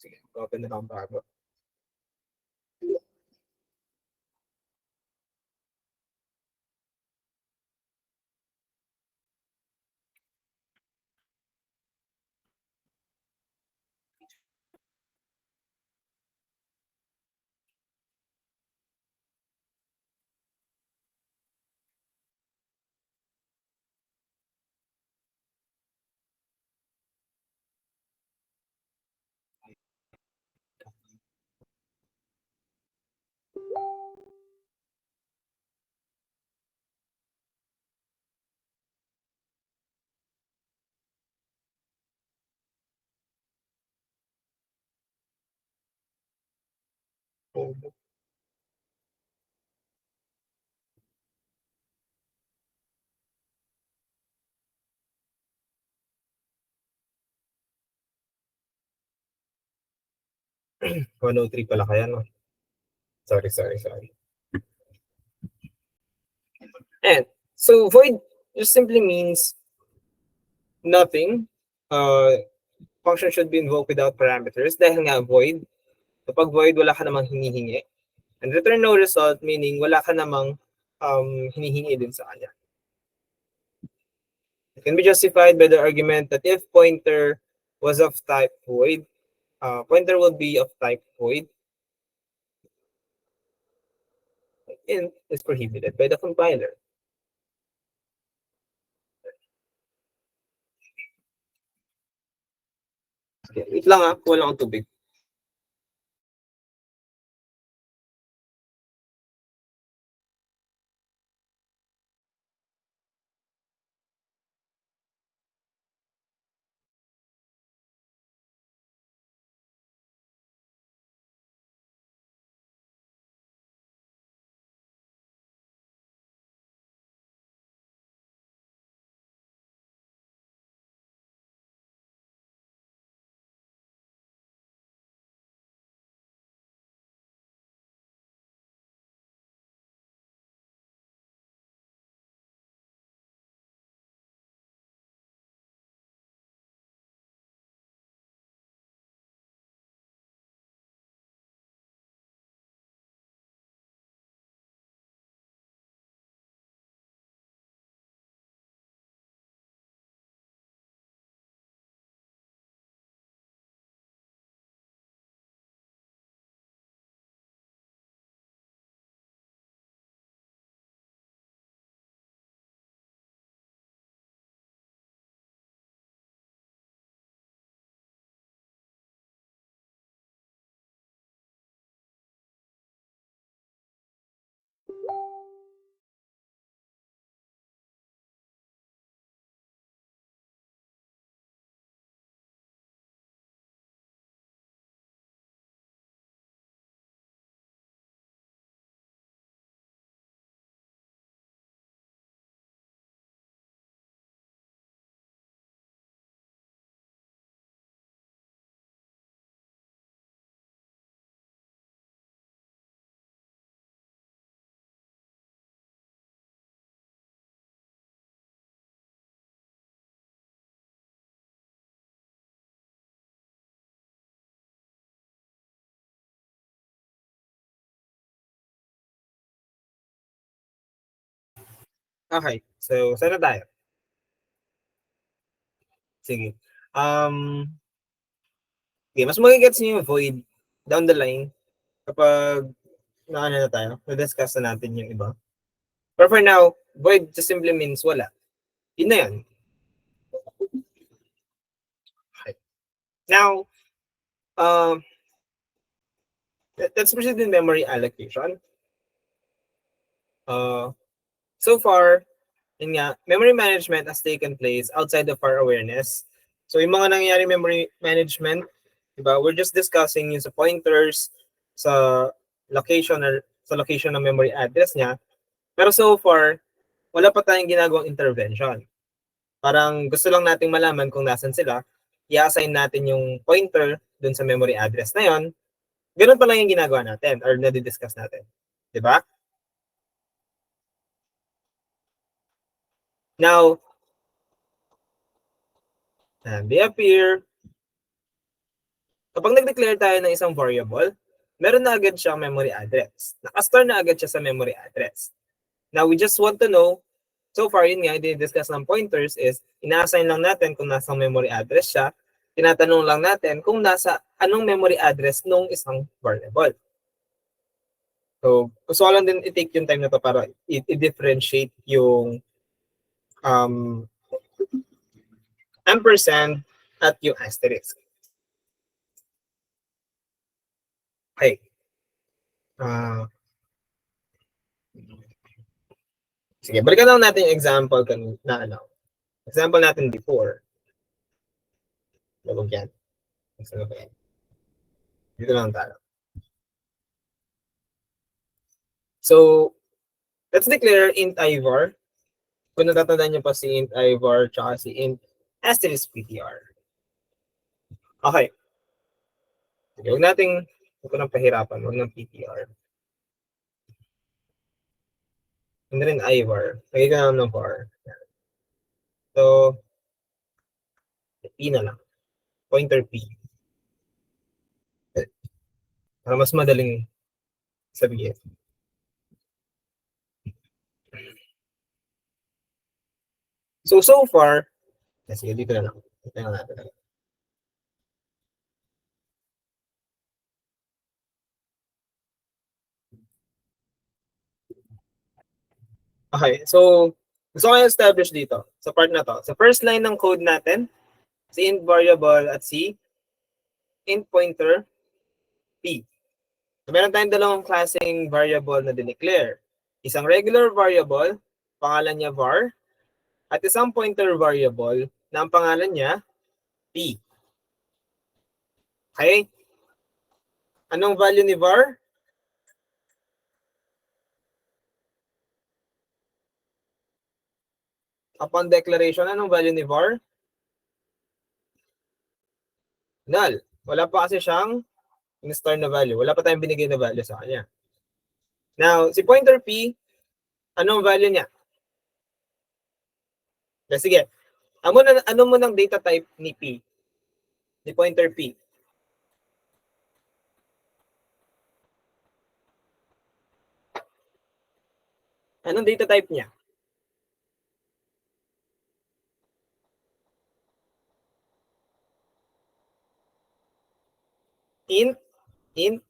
Sige, open na lang bago. Oh. 103 pala kaya, no? Sorry. And so void just simply means nothing. Function should be invoked without parameters dahil nga void. Kapag void, wala ka namang hinihingi. And return no result meaning wala ka namang hinihingi din sa kanya. It can be justified by the argument that if pointer was of type void, pointer will be of type void. Int is prohibited by the compiler. Okay, wait lang kuha lang ang tubig. Okay, so saan na tayo? Sige. Okay, mas magigets niyo yung void down the line kapag na tayo, na-discuss na natin yung iba. But for now, void just simply means wala. Yun na yan. Okay. Now, let's proceed in memory allocation. So far, yun nga, memory management has taken place outside of our awareness. So yung mga nangyayari memory management, diba, we're just discussing yung sa pointers, sa location or sa location ng memory address niya. Pero so far, wala pa tayong ginagawang intervention. Parang gusto lang nating malaman kung nasan sila, i-assign natin yung pointer dun sa memory address na yon. Ganun pa lang yung ginagawa natin or nadi-discuss natin. Diba? Now, they appear Kapag nag-declare tayo ng isang variable, meron na agad siyang memory address. Naka-store na agad siya sa memory address. Now, we just want to know, so far, yun nga, i-discuss ng pointers is, ina-assign lang natin kung nasa memory address siya, tinatanong lang natin kung nasa anong memory address nung isang variable. So, gusto ko lang din i-take yung time na to para i-differentiate yung ampersand at yung asterisk. Okay. Sige, balikan lang natin yung example na ano. Example natin before. Labog yan. Dito lang tayo. So, let's declare int ivar. Kung natatandaan niyo pa si int ivar tsaka si int asterisk ptr. Okay. Sige, huwag ko nang pahirapan. Huwag ng ptr. Hindi rin ivar. Lagay ka naman ng var. So, p na lang. Pointer p. Para mas madaling sabihin. So far, sige, dito na lang. Dito na natin. Okay, so gusto ko i-establish dito sa part na to. Sa first line ng code natin, si int variable at si int pointer p. So, meron tayong dalawang klaseng variable na dineclare. Isang regular variable, pangalan niya var, at isang pointer variable na ang pangalan niya p. Okay? Anong value ni var? Upon declaration, anong value ni var? Null. Wala pa kasi siyang in-store na value. Wala pa tayong binigay na value sa kanya. Now, si pointer p, anong value niya? Sige. Ano mo ng data type ni p? Ni pointer p? Anong data type niya? Int.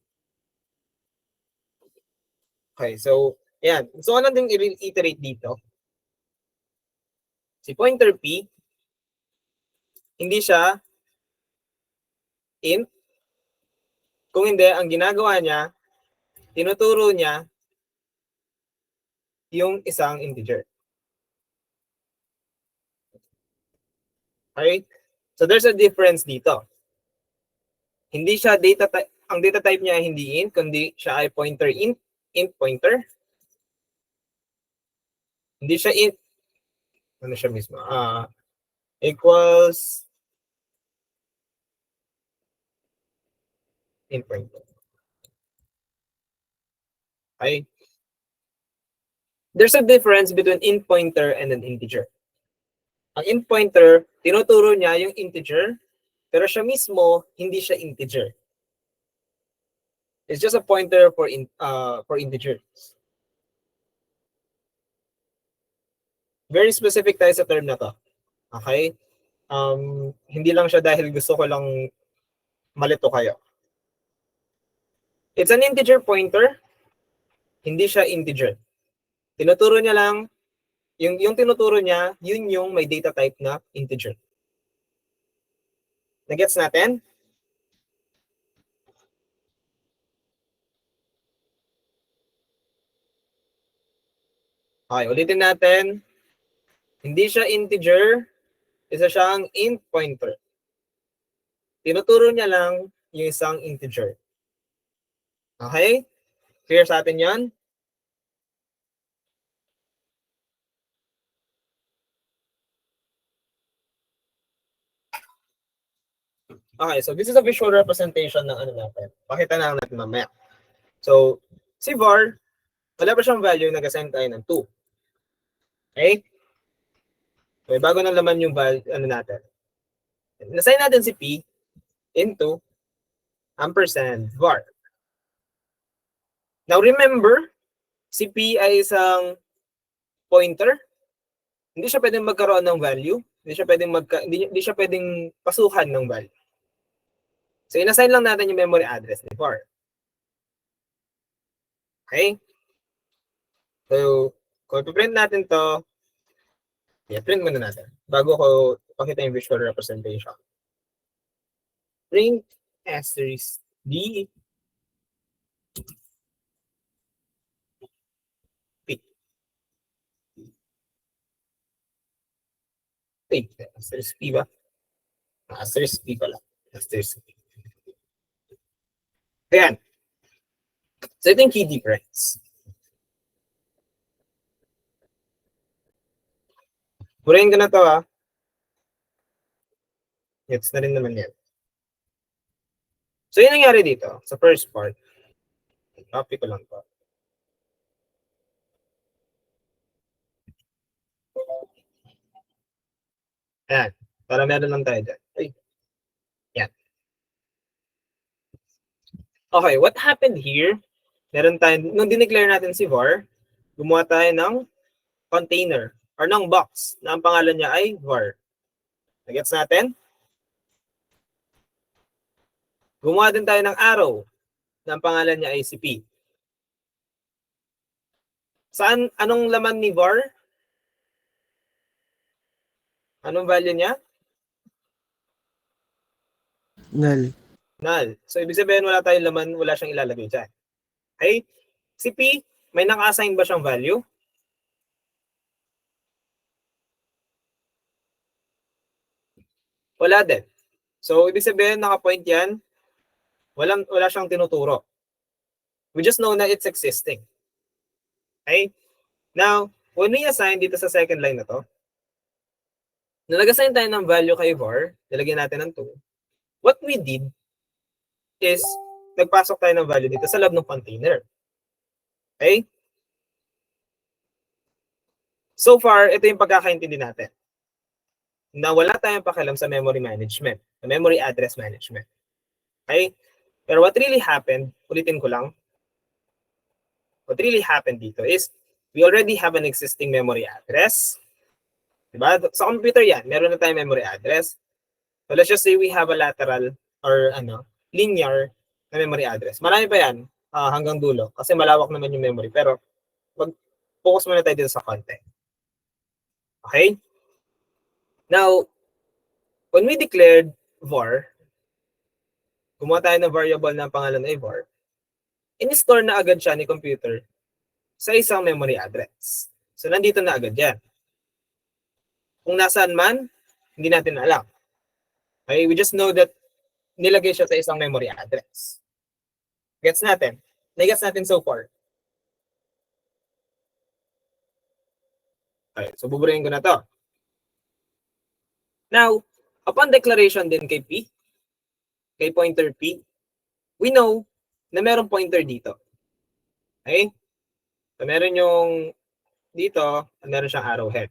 Okay, so, yan. So, ano din i-reiterate dito? Si pointer p, hindi siya int. Kung hindi, ang ginagawa niya, tinuturo niya yung isang integer. Okay? So, there's a difference dito. Hindi siya ang data type niya ay hindi int, kundi siya ay pointer int pointer. Hindi siya int. Ano siya mismo? Equals int pointer. Okay? There's a difference between int pointer and an integer. Ang int pointer, tinuturo niya yung integer, pero siya mismo, hindi siya integer. It's just a pointer for integers. Very specific tayo sa term na to. Okay? Hindi lang siya dahil gusto ko lang malito kayo. It's an integer pointer. Hindi siya integer. Tinuturo niya lang, yung tinuturo niya, yun yung may data type na integer. Nagets natin? Okay, ulitin natin. Hindi siya integer, isa siyang int pointer. Tinuturo niya lang yung isang integer. Okay? Clear sa atin yan? Okay, so this is a visual representation ng ano natin. Pakita na natin mamaya. So, si var, wala pa siyang value, nag-assign tayo ng 2. Okay? Okay, bago na laman yung value, ano natin. Nassign natin si p into ampersand var. Now remember, si P ay isang pointer. Hindi siya pwedeng magkaroon ng value. Hindi siya pwedeng pasukan ng value. So inassign lang natin yung memory address ni var. Okay? So, kung i-print natin to, print muna natin bago ko pakita yung visual representation. Print asterisk D P. Asterisk P ba? Asterisk P pala. Asterisk P. Ayan. So, ito yung key difference. Burahin ko na to ha. Gets na rin naman yan. So, yun nangyari dito sa first part. Copy ko lang to. Ayan. Para meron lang tayo dyan. Ay. Yan. Okay, what happened here? Meron tayo, nung dineclare natin si var, gumawa tayo ng container or ng box na ang pangalan niya ay var. Nagets natin? Gumawa din tayo ng arrow na ang pangalan niya ay si P. Saan, anong laman ni var? Anong value niya? Null. Null. So, ibig sabihin wala tayong laman, wala siyang ilalagay dyan. Okay? Si P, may naka-assign ba siyang value? Wala din. So, ibig sabihin, naka-point yan, wala siyang tinuturo. We just know na it's existing. Okay? Now, when we assign dito sa second line na to, na nag-assign tayo ng value kay var, nilagyan natin ng 2, what we did is, nagpasok tayo ng value dito sa loob ng container. Okay? So far, ito yung pagkakaintindi natin. Na wala tayong pakialam sa memory management, sa memory address management. Okay? Pero what really happened, ulitin ko lang, what really happened dito is, we already have an existing memory address. Diba? Sa computer yan, meron na tayong memory address. So let's just say we have a lateral or linear na memory address. Marami pa yan hanggang dulo kasi malawak naman yung memory. Pero mag-focus muna tayo dito sa content. Okay? Now, when we declared var, gumawa tayo ng variable na pangalan ay var, in-store na agad siya ni computer sa isang memory address. So, nandito na agad yan. Kung nasaan man, hindi natin alam. Okay? We just know that nilagay siya sa isang memory address. Gets natin? Nagets natin so far. Okay, so buburahin ko na to. Now, upon declaration din kay P, kay pointer P, we know na merong pointer dito. Okay? So meron yung dito, meron siyang arrowhead.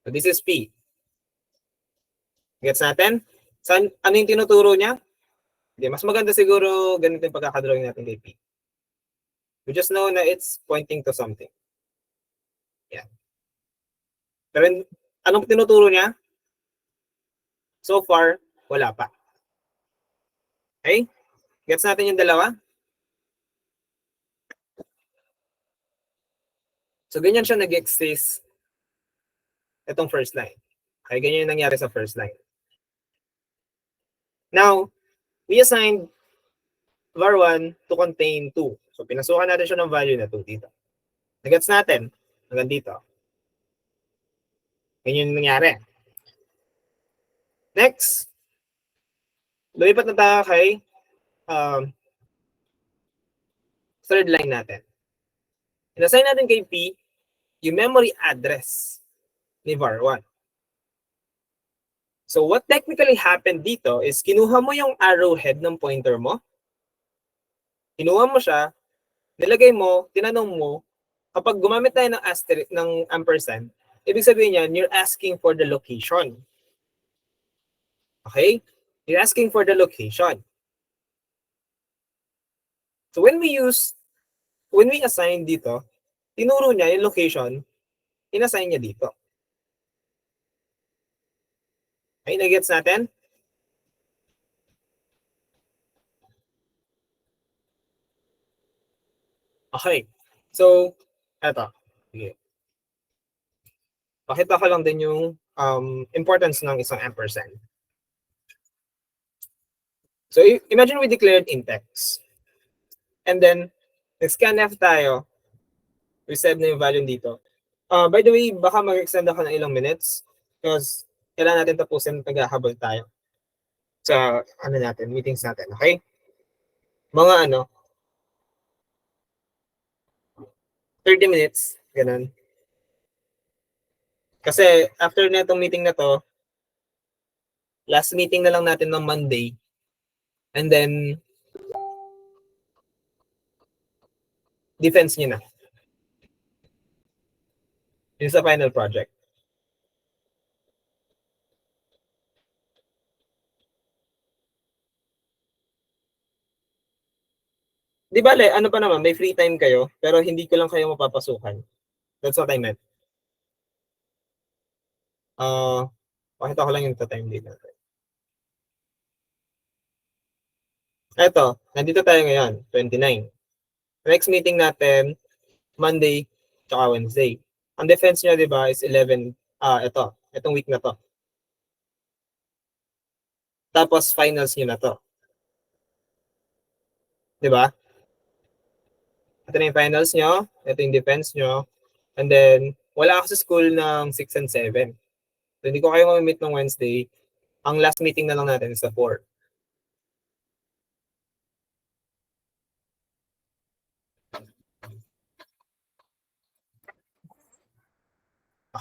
So this is P. Gets natin? Ano yung tinuturo niya? Okay, mas maganda siguro ganito yung pagkakadrawing natin kay P. We just know na it's pointing to something. Yeah. Pero anong tinuturo niya? So far, wala pa. Okay? Gets natin yung dalawa? So, ganyan siya nag-exist itong first line. Okay, ganyan yung nangyari sa first line. Now, we assigned var1 to contain 2. So, pinasukan natin siya ng value na 2 dito. Nagets natin hanggang dito. Ganyan yung nangyari. Next, lumipat na tayo kay third line natin. In-assign natin kay P yung memory address ni var1. So what technically happened dito is kinuha mo yung arrowhead ng pointer mo, kinuha mo siya, nilagay mo, tinanong mo, kapag gumamit tayo ng asterisk, ng ampersand, ibig sabihin yan, you're asking for the location. Okay? You're asking for the location. So when we assign dito, tinuro niya yung location, inassign niya dito. Okay, nagets natin? Okay. So, eto. Sige. Pakita ko lang din yung importance ng isang ampersand. So, imagine we declared intex. And then, nag-scanf tayo. We set na yung value dito. By the way, baka mag-extend ako ng ilang minutes because kailangan natin tapusin, naghahabol tayo sa meetings natin. Okay? Mga 30 minutes, ganun. Kasi after na itong meeting na to, last meeting na lang natin ng Monday. And then, defense nyo na. Yun sa final project. Di bale, ano pa naman, may free time kayo, pero hindi ko lang kayo mapapasukan. That's what I meant. Pakita ko lang yung time dito. Eto, nandito tayo ngayon, 29. Next meeting natin, Monday, tsaka Wednesday. Ang defense nyo, di ba, is 11, itong week na to. Tapos, finals nyo na to. Di ba? Ito na yung finals nyo, ito yung defense nyo, and then, wala ako sa school ng 6 and 7. So, hindi ko kayo mamimit ng Wednesday. Ang last meeting na lang natin is sa 4.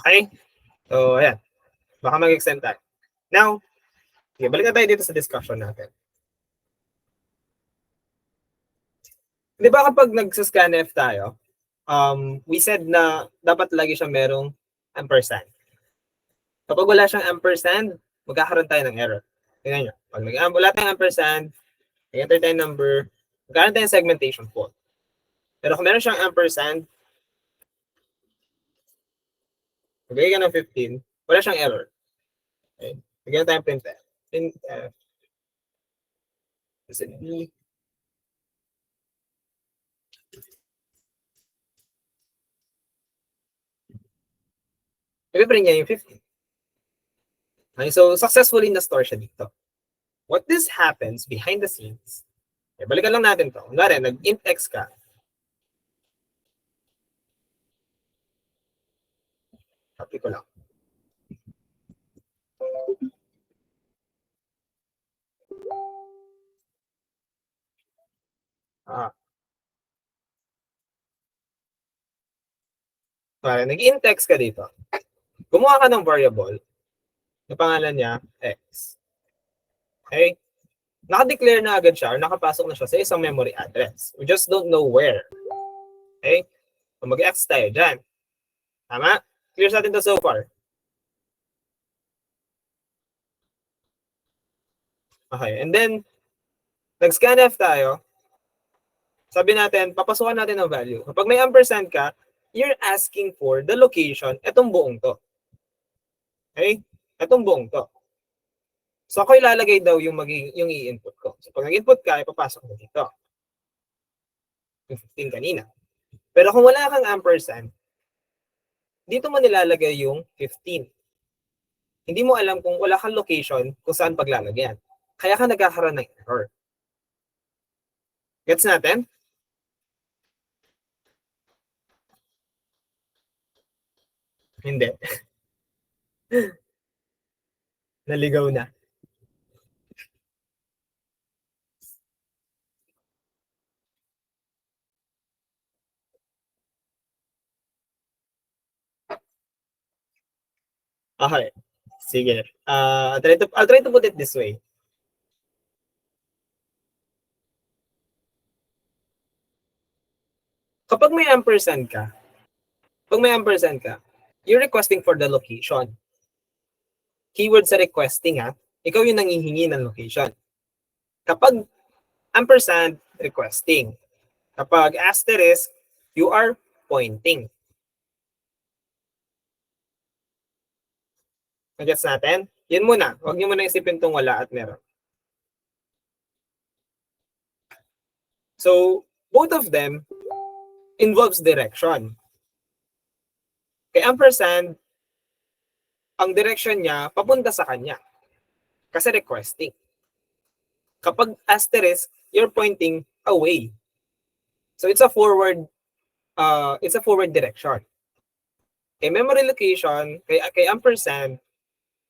Okay? So, ayan. Baka mag-extend tayo. Now, okay, balik na tayo dito sa discussion natin. Di ba kapag nag-scanf tayo, we said na dapat lagi siya merong ampersand. Kapag wala siyang ampersand, magkakaroon tayo ng error. Tingnan nyo. Pag wala tayong ampersand, enter tayo number, magkakaroon tayo ng segmentation fault. Pero kung meron siyang ampersand, magbigay ka ng 15, wala siyang error. Okay? Bigyan tayo printf. Printf. I-print niya yung 15. Okay, so successfully na-store siya dito. What this happens behind the scenes, okay, balikan lang natin to. Kunwari, nag-int x ka. Copy ko lang. Kunwari, nag-int x ka dito. Gumawa ka ng variable na pangalan niya x. Okay? Naka-declare na agad siya or nakapasok na siya sa isang memory address. We just don't know where. Okay? So mag-x tayo dyan. Tama? Clear sa atin to so far. Okay. And then, nag-scanf tayo. Sabi natin, papasukan natin ng value. Kapag may ampersand ka, you're asking for the location, etong buong to. Okay? Etong buong to. So ako ilalagay daw yung i-input ko. So pag nag-input ka, ipapasok mo dito. Yung 15 kanina. Pero kung wala kang ampersand, dito mo nilalagay yung 15. Hindi mo alam kung wala kang location kung saan paglalagyan. Kaya ka nagkakaroon ng error. Gets natin? Hindi. Naligaw na. Okay. Sige. I'll try to put it this way. Kapag may ampersand ka, you're requesting for the location. Keyword sa requesting ikaw yung nangihingi ng location. Kapag ampersand, requesting. Kapag asterisk, you are pointing. Nagets natin? Yan muna. Huwag niyo muna isipin itong wala at meron. So, both of them involves direction. Kay ampersand, ang direction niya papunta sa kanya. Kasi requesting. Kapag asterisk, you're pointing away. So it's a forward direction. Kay memory location, kay ampersand,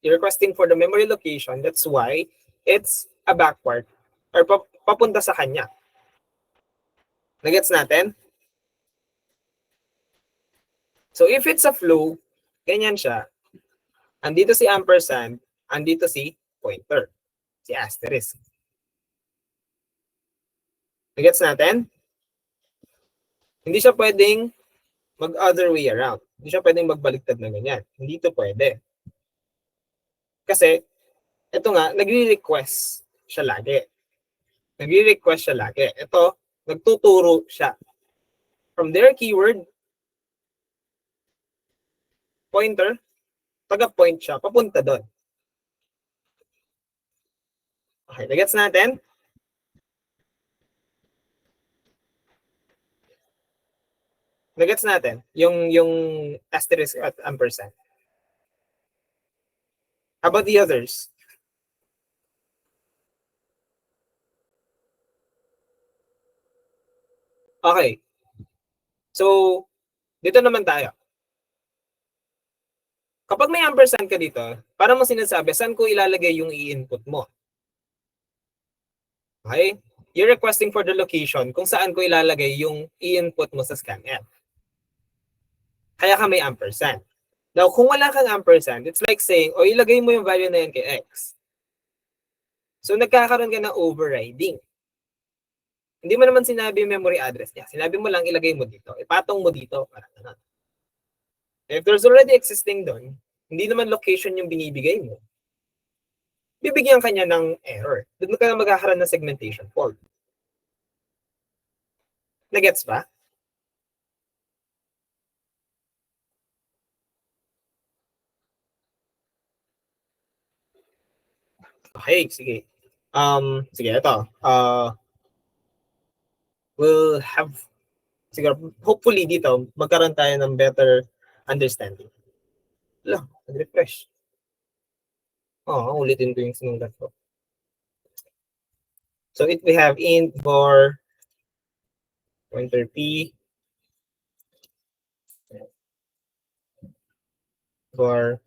you're requesting for the memory location. That's why it's a backward or papunta sa kanya. Nagets natin? So if it's a flow, ganyan siya. Andito si ampersand, andito si pointer, si asterisk. Nagets natin? Hindi siya pwedeng mag-other way around. Hindi siya pwedeng magbaliktad na ganyan. Hindi ito pwede. Kasi, ito nga, nagre-request siya lagi. Nagre-request siya lagi. Ito, nagtuturo siya. From their keyword, pointer, taga-point siya, papunta doon. Okay, nagets natin? Nagets natin? Yung asterisk at ampersand. How about the others? Okay. So, dito naman tayo. Kapag may ampersand ka dito, para mo sinasabi, saan ko ilalagay yung i-input mo? Okay? You're requesting for the location kung saan ko ilalagay yung i-input mo sa scanf. Kaya ka may ampersand. Now, kung wala kang ampersand, it's like saying, o ilagay mo yung value na yan kay X. So, nagkakaroon ka ng overriding. Hindi mo naman sinabi yung memory address niya. Sinabi mo lang, ilagay mo dito. Ipatong mo dito. Para na. If there's already existing doon, hindi naman location yung binibigay mo, bibigyan ka niya ng error. Doon ka na magkakaroon ng segmentation fault. Nagets ba? Okay, sige. Sige, ito. We'll have, siguro, hopefully dito, magkaroon tayo ng better understanding. Wala, nag-refresh. Ulitin ko yung sinulat ko. So if we have int for pointer p for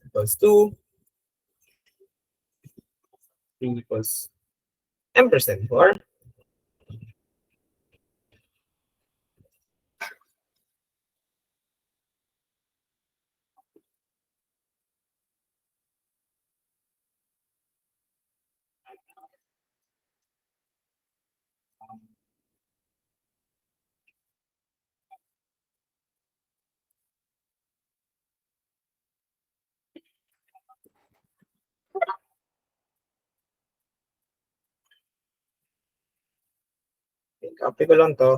equals 2, p equals ampersand for copy ko lang to.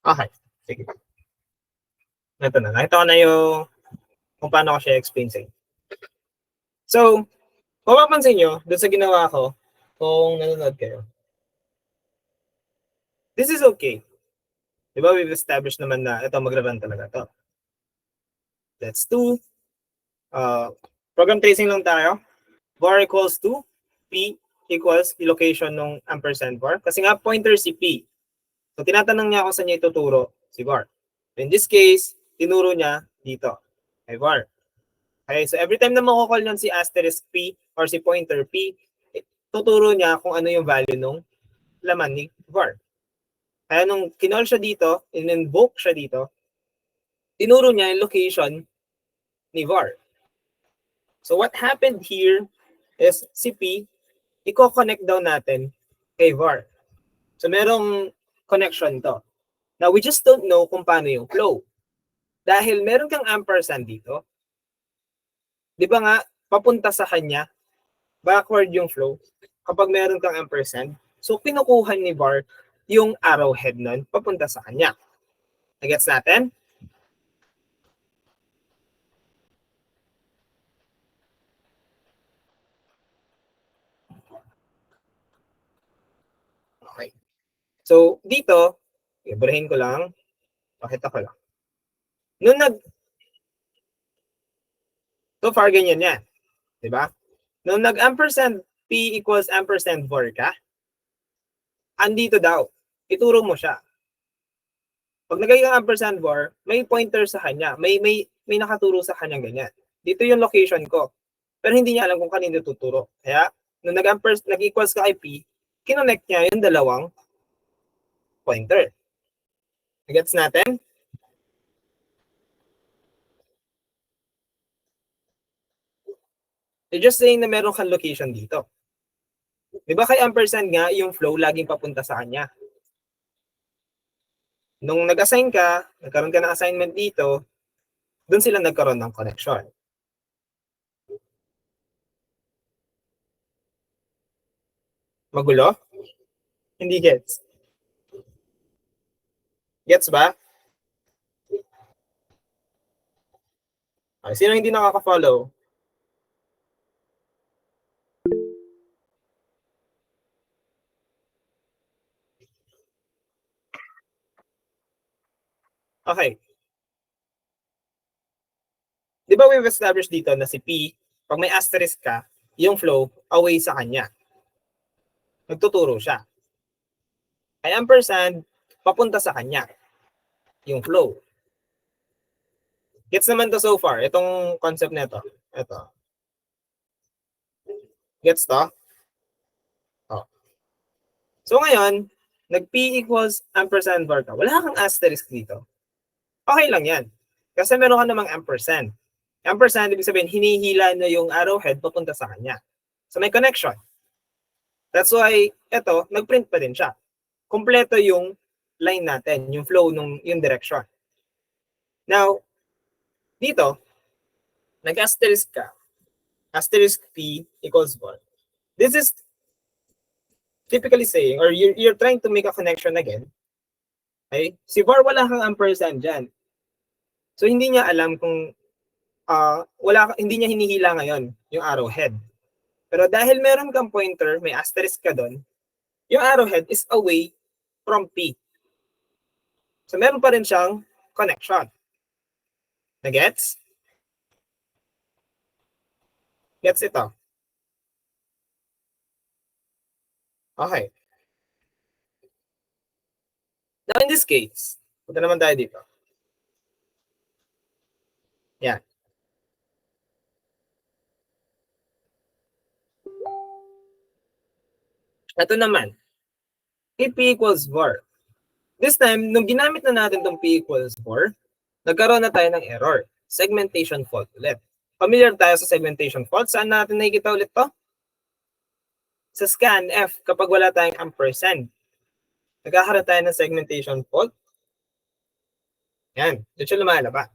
Okay, sige. Ito na. Nakita ko na yung kung paano ko siya explain sa inyo. So, mapapansin nyo, doon sa ginawa ko, kung nanonood kayo, this is okay. Diba, we've established naman na ito magra-run talaga to. Let's do program tracing lang tayo. Var equals to P equals location ng ampersand var. Kasi nga pointer si P. So, tinatanong niya kung saan niya ituturo si var. In this case, tinuro niya dito. Ay var. Okay, so every time na mako-call nun si asterisk P or si pointer P, tuturo niya kung ano yung value nung laman ni var. Kaya nung kinall siya dito, in-invoke siya dito, tinuro niya yung location ni var. So what happened here is si P, i-connect daw natin kay var. So merong connection to. Now, we just don't know kung paano yung flow. Dahil meron kang ampersand dito, di ba nga, papunta sa kanya, backward yung flow, kapag meron kang ampersand. So, kinukuha ni var yung arrowhead nun, papunta sa kanya. Nagets natin? Okay. So, dito, iburahin ko lang, pakita ko lang. Nung so far, ganyan yan. Di ba? Nung nag-ampersand P equals ampersand var ka, andito daw, ituro mo siya. Pag nagay ang ampersand var, may pointer sa kanya. May nakaturo sa kanya ganyan. Dito yung location ko. Pero hindi niya alam kung kanino tuturo. Kaya, nung nag-equals ka kay P, kinonnect niya yung dalawang pointer. Gets natin? You're just saying na meron kang location dito. Di ba kay ampersand nga, yung flow laging papunta sa kanya. Nung nag-assign ka, nagkaroon ka ng assignment dito, doon sila nagkaroon ng connection. Magulo? Hindi gets. Gets ba? Sino hindi nakaka-follow? Okay. Di ba we've established dito na si P, pag may asterisk ka, yung flow away sa kanya. Nagtuturo siya. Ay ampersand, papunta sa kanya. Yung flow. Gets naman to so far, itong concept nito. Ito. Gets to? Oh. So ngayon, nag-P equals ampersand var ka. Wala kang asterisk dito. Okay lang yan. Kasi meron ka namang ampersand. Ampersand, ibig sabihin, hinihila na yung arrowhead papunta sa kanya. So may connection. That's why, ito, nag-print pa din siya. Kompleto yung line natin, yung flow, yung direction. Now, dito, nag-asterisk ka. Asterisk P equals 1. This is typically saying, or you're trying to make a connection again. Okay? Si var wala kang ampersand dyan. So, hindi niya alam kung hindi niya hinihila ngayon yung arrowhead. Pero dahil meron kang pointer, may asterisk ka doon, yung arrowhead is away from P. So, meron pa rin siyang connection. Nagets? Gets ito? Okay. Now, in this case, punta naman tayo dito. Yan. Ito naman. If P equals 4. This time, nung ginamit na natin itong P equals 4, nagkaroon na tayo ng error. Segmentation fault ulit. Familiar tayo sa segmentation fault. Saan natin nakikita ulit to? Sa scanf, kapag wala tayong ampersand. Nagkakaroon tayo ng segmentation fault. Yan. Doon siya lumalabas.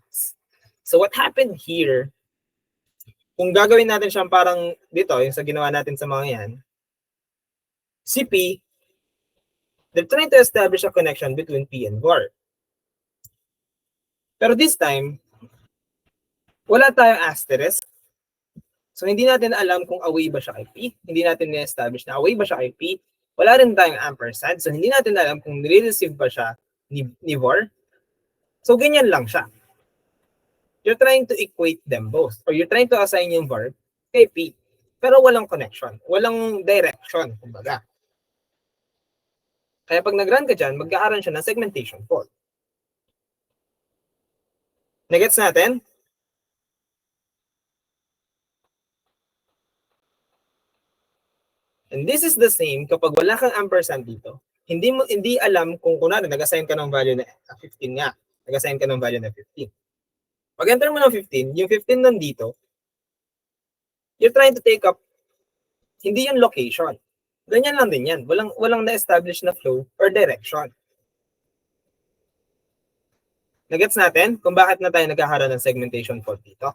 So what happened here, kung gagawin natin siyang parang dito, yung sa ginawa natin sa mga yan, si P, they're trying to establish a connection between P and var. Pero this time, wala tayong asterisk. So, hindi natin alam kung away ba siya kay P. Hindi natin na-establish na away ba siya kay P. Wala rin tayong ampersand. So, hindi natin alam kung nire-receive ba siya ni var. So, ganyan lang siya. You're trying to equate them both. Or you're trying to assign yung var kay P. Pero walang connection. Walang direction, kumbaga. Kaya pag nag-run ka dyan, magkakaroon siya ng segmentation fault. Nagets natin? And this is the same kapag wala kang ampersand dito. Hindi alam kung kunwari nag-assign ka ng value na 15 nga. Nag-assign ka ng value na 15. Pag enter mo ng 15, yung 15 nandito, you're trying to take up hindi yung location. Ganyan lang din yan. Walang na-establish na flow or direction. Nagets natin kung bakit na tayo nagkakaroon ng segmentation fault dito?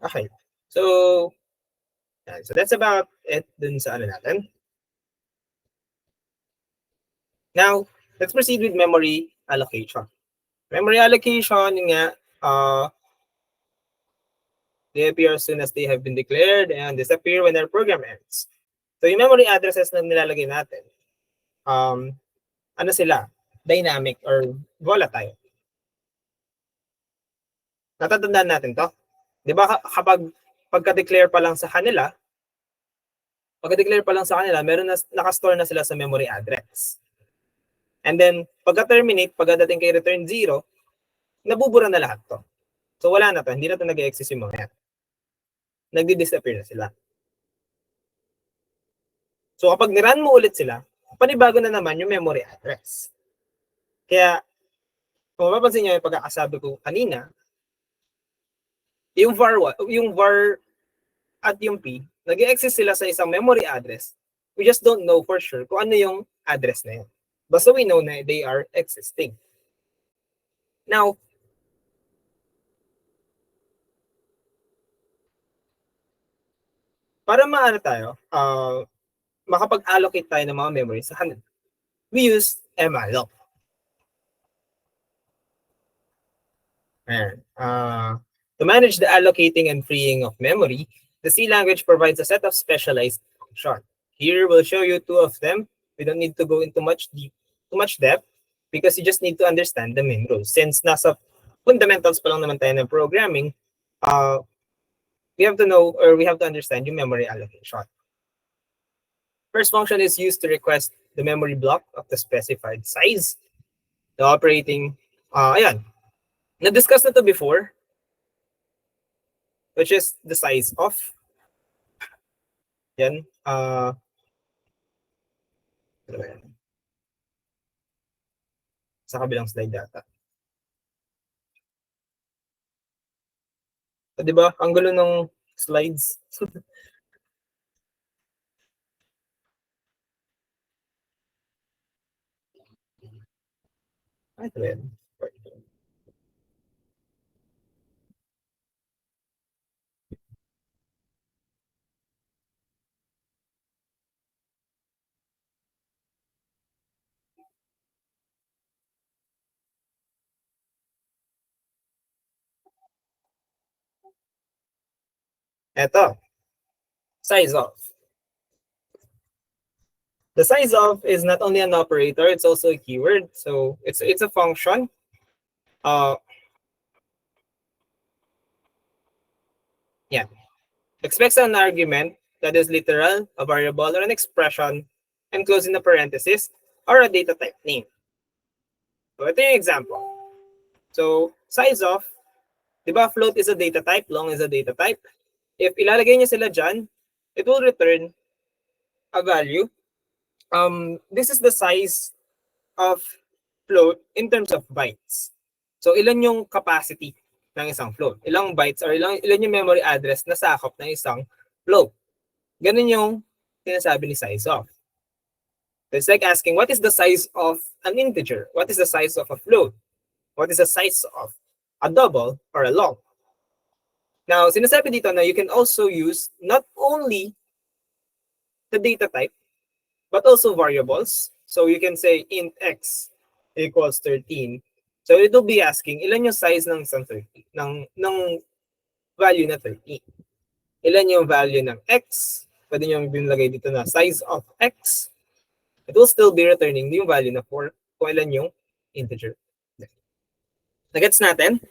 Okay. So that's about it dun sa ano natin. Now, let's proceed with memory allocation. Memory allocation, yun nga, they appear as soon as they have been declared and disappear when their program ends. So yung memory addresses na nilalagay natin, ano sila? Dynamic or volatile. Natatandaan natin to. Di ba kapag pagka-declare pa lang sa kanila, meron na nakastore na sila sa memory address. And then, pagka-terminate, pagdating kay return 0, nabubura na lahat to. So wala na to, hindi na to nag-exist yung mga yan. Nagdi-disappear na sila. So kapag nirun mo ulit sila, panibago na naman yung memory address. Kaya, kung mapapansin nyo yung pagkakasabi ko kanina, yung var at yung p, nag-exist sila sa isang memory address. We just don't know for sure kung ano yung address na yun. Basta we know na they are existing. Now, para maano tayo, makapag-allocate tayo ng mga memories sa kanila, we use malloc. To manage the allocating and freeing of memory, the C language provides a set of specialized functions. Here, we'll show you two of them. We don't need to go into too much depth because you just need to understand the main rules. Since nasa fundamentals pa lang naman tayo ng programming, we have to know or we have to understand yung memory allocation. First function is used to request the memory block of the specified size. The operating, ayan, na-discuss na to before, which is the size of, yan, sa kabilang slide data. So, di ba? Ang gulo ng slides. Ito yan. Ito. Size of. The size of is not only an operator, it's also a keyword. So it's a function. Yeah. Expects an argument that is literal, a variable, or an expression, and close in the parenthesis, or a data type name. So ito yung example. So size of, di ba float is a data type, long is a data type. If ilalagay niya sila dyan, it will return a value. This is the size of float in terms of bytes. So ilan yung capacity ng isang float? Ilang bytes or ilan yung memory address na sakop ng isang float? Ganun yung sinasabi ni size of. It's like asking, what is the size of an integer? What is the size of a float? What is the size of a double or a long? Now, sinasabi dito na you can also use not only the data type, but also variables. So you can say int x equals 13. So it will be asking, ilan yung size ng isang 13, ng value na 13? Ilan yung value ng x? Pwede nyo binlagay dito na size of x. It will still be returning yung value na 4 kung ilan yung integer. Nagets natin?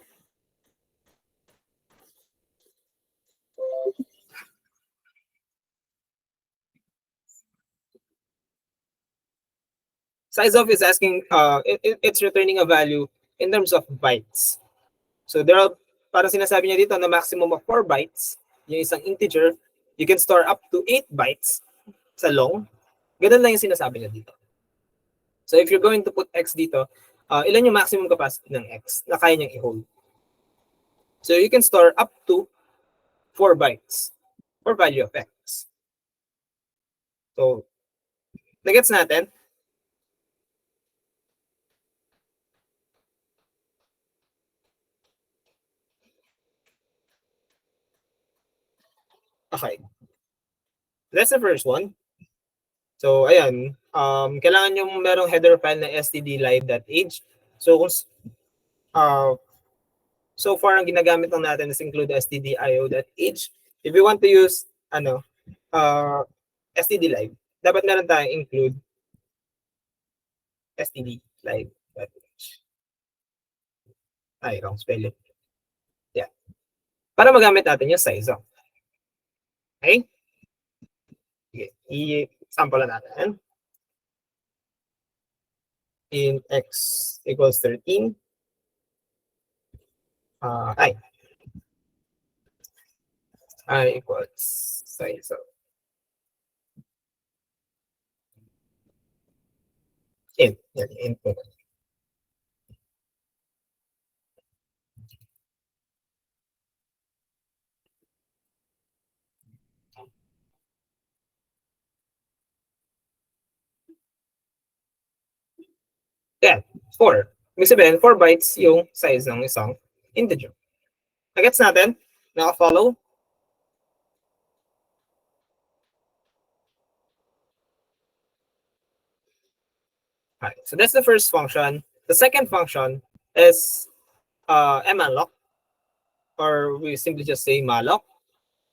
Size of is asking, it's returning a value in terms of bytes. So there are, parang sinasabi niya dito na maximum of 4 bytes, yung isang integer, you can store up to 8 bytes sa long. Ganun lang yung sinasabi niya dito. So if you're going to put x dito, ilan yung maximum capacity ng x na kaya niyang i-hold? So you can store up to 4 bytes for value of x. So, nagets natin? Okay. That's the first one. So, ayan. Kailangan yung merong header file na stdlib.h. So, kung so far, ang ginagamit lang natin is include stdio.h. If you want to use stdlib, dapat meron tayong include stdlib.h. Ay, wrong spelling. Yeah. Para magamit natin yung size of. Okay? Okay. I-sample na natin. In x equals 13. I equals size of int. Yan, int po. Yan, 4. Ibig sabihin, 4 bytes yung size ng isang integer. Nagets natin? Naka-follow? Right. So that's the first function. The second function is malloc, or we simply just say malloc.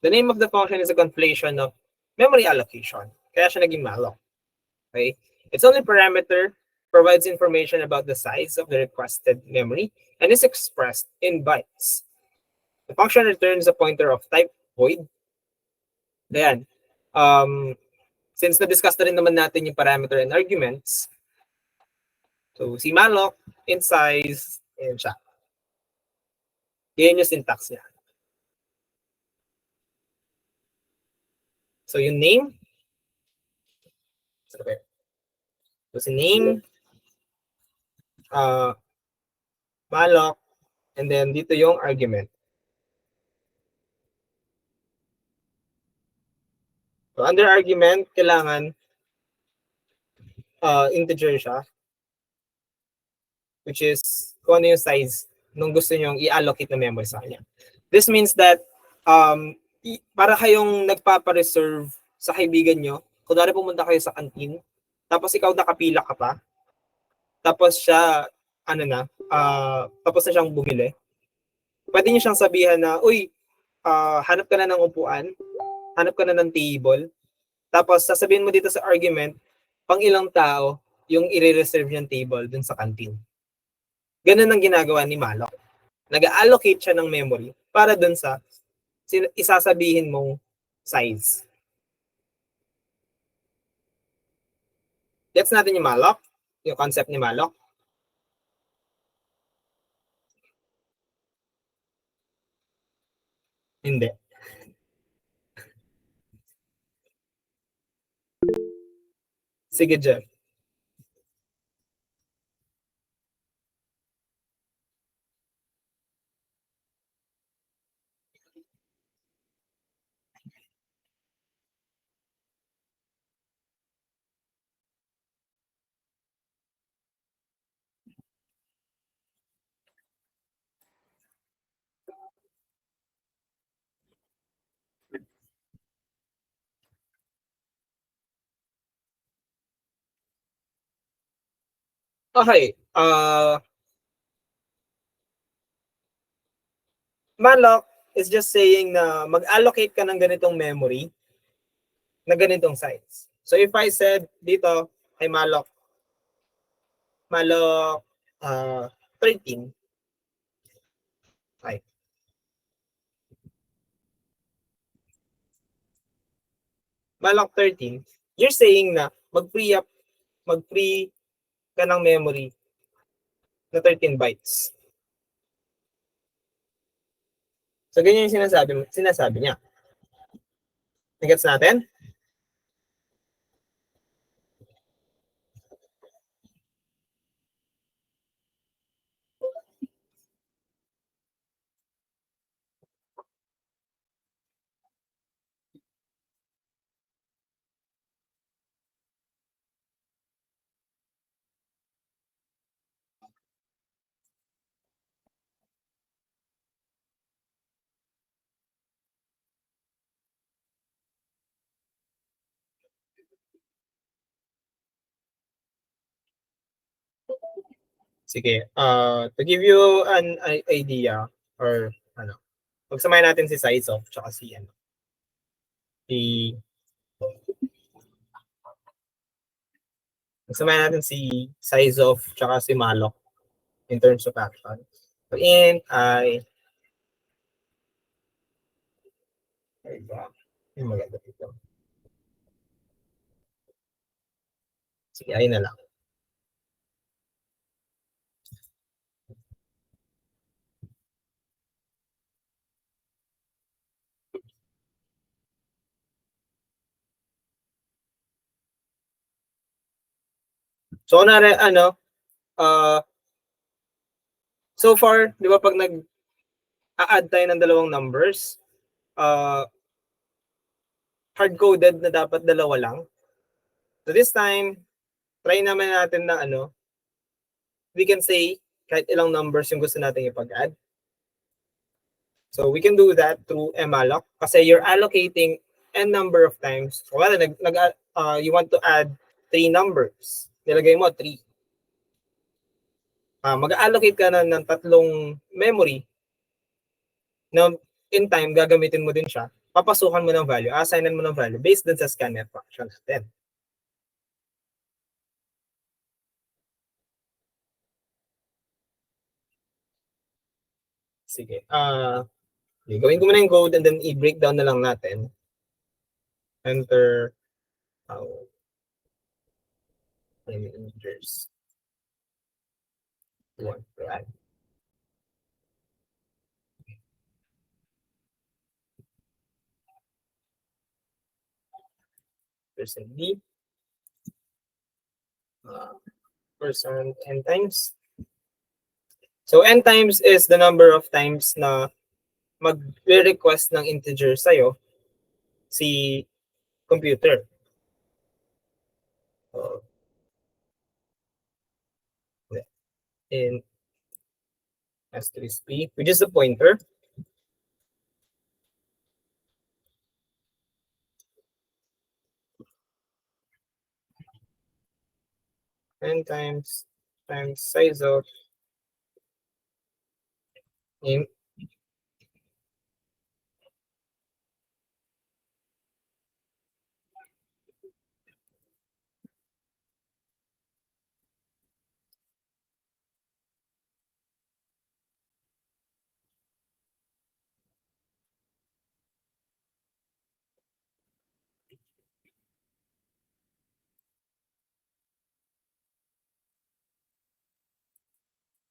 The name of the function is a conflation of memory allocation. Kaya siya naging malloc. Okay? Its only parameter provides information about the size of the requested memory and is expressed in bytes. The function returns a pointer of type void. Ayan. Since na-discuss na rin naman natin yung parameter and arguments, so si malloc, int size, ayan siya. Yan yung syntax niya. So yung name, so si name, malloc, and then dito yung argument. So under argument, kailangan integer siya, which is kung ano yung size nung gusto nyo i-allocate na memory sa kanya. This means that para kayong nagpapa-reserve sa kaibigan nyo, kunwari pumunta kayo sa canteen, tapos ikaw nakapila ka pa, tapos siya, tapos na siyang bumili, pwede nyo siyang sabihan na, uy, hanap ka na ng upuan, hanap ka na ng table, tapos sasabihin mo dito sa argument, pang ilang tao yung i-reserve yung table dun sa canteen. Ganun ang ginagawa ni malloc. Nag-allocate siya ng memory para dun sa isasabihin mong size. Gets natin yung malloc? Yung concept ni malloc? Hindi. Sige, Jeff. Okay. Malloc is just saying na mag-allocate ka ng ganitong memory na ganitong size. So if I said dito kay malloc 13. Okay. Malloc 13, you're saying na mag-free ka ng memory na 13 bytes. So, ganyan yung sinasabi niya. Nagets natin? Sige, to give you an idea or ano, pagsamahin natin si Saizo tsaka si pagsamahin natin si Size tsaka si Malok in terms of action. So, int I yung maganda dito. Sige, I na lang. So, kunwari, so far, di ba pag nag-add tayo ng dalawang numbers, hard-coded na dapat dalawa lang. So, this time, try naman natin na we can say kahit ilang numbers yung gusto natin ipag-add. So, we can do that through malloc kasi you're allocating n number of times. So, wala, you want to add 3 numbers. Nilagay mo 3. Mag-allocate ka na ng 3 memory na in time, gagamitin mo din siya. Papasukan mo ng value, assignan mo ng value based dun sa scanf function natin. Sige. Gawin ko muna yung code and then i-breakdown na lang natin. Enter integers. One to add. Percent D. Percent n times. So, n times is the number of times na mag-request ng integer sa'yo si computer. So, in asterisk p, which is the pointer. N times size of int.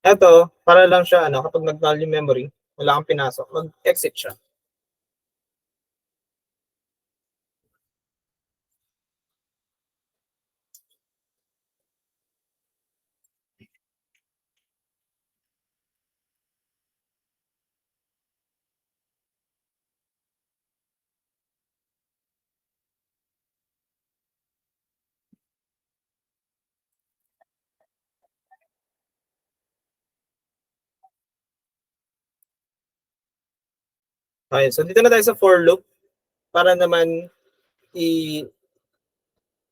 Ito, para lang siya, kapag nag-null yung memory, wala kang pinasok, mag-exit siya. Okay, so dito na tayo sa for loop para naman di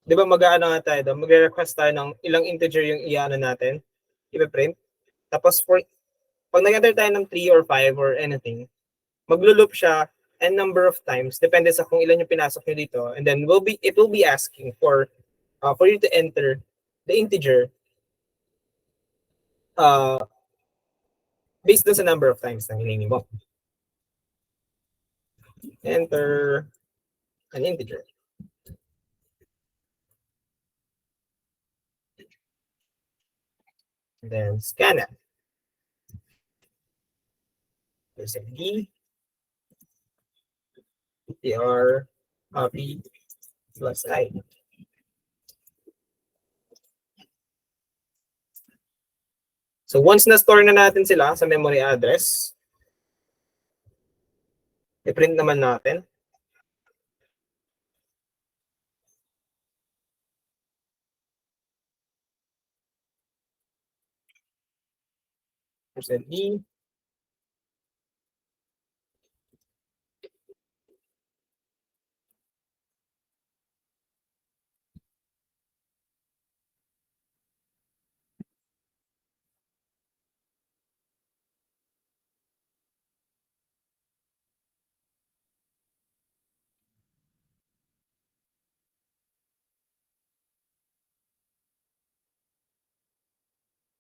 ba mag-aano nga tayo doon, magre-request tayo ng ilang integer yung i-ano natin, i-print. Tapos pag nag-enter tayo ng 3 or 5 or anything, maglo-loop siya n number of times, depende sa kung ilan yung pinasok nyo dito, and then it will be asking for you to enter the integer based on sa number of times na hiningi mo. Enter an integer. And then scanf. There's a D, PR, copy, plus I. So once na-store na natin sila sa memory address, i-print naman natin. Percent E.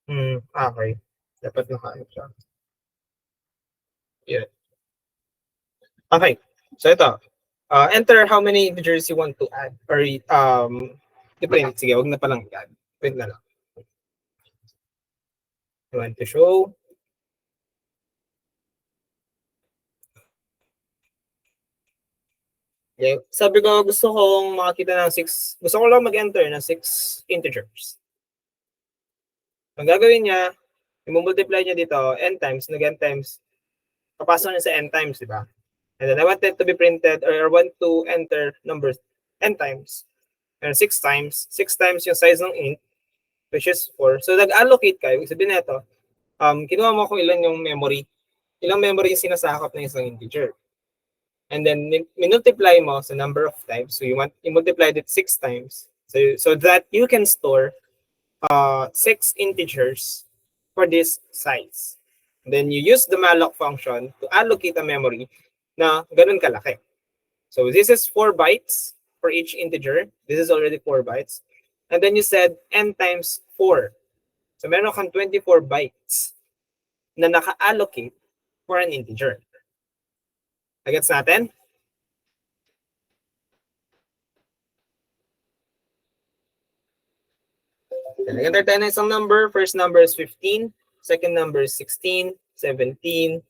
Okay. Dapat nakaano siya. Yeah. Okay. So ito. Enter how many integers you want to add or i-print. Sige, wag na palang i-add. Print na lang. You want to show. Okay. Sabi ko, gusto kong makakita ng 6. Gusto ko lang mag-enter ng 6 integers. Ang gagawin niya, i-multiply niya dito, n times, nag-n times. Papasok niya sa n times, di ba? And then I want it to be printed or I want to enter numbers n times. And 6 times. 6 times yung size ng int, which is 4. So nag-allocate ka. Ibig sabihin nito, kinuha mo kung ilan yung memory. Ilang memory yung sinasakop ng isang integer. And then minultiply mo sa number of times. So you multiply it 6 times. So that you can store 6 integers for this size. And then you use the malloc function to allocate a memory na ganun kalaki. So this is 4 bytes for each integer. This is already 4 bytes. And then you said n times 4. So meron kang 24 bytes na naka-allocate for an integer. Nagets natin? Nag-enter tayo ng isang number. First number is 15. Second number is 16, 17.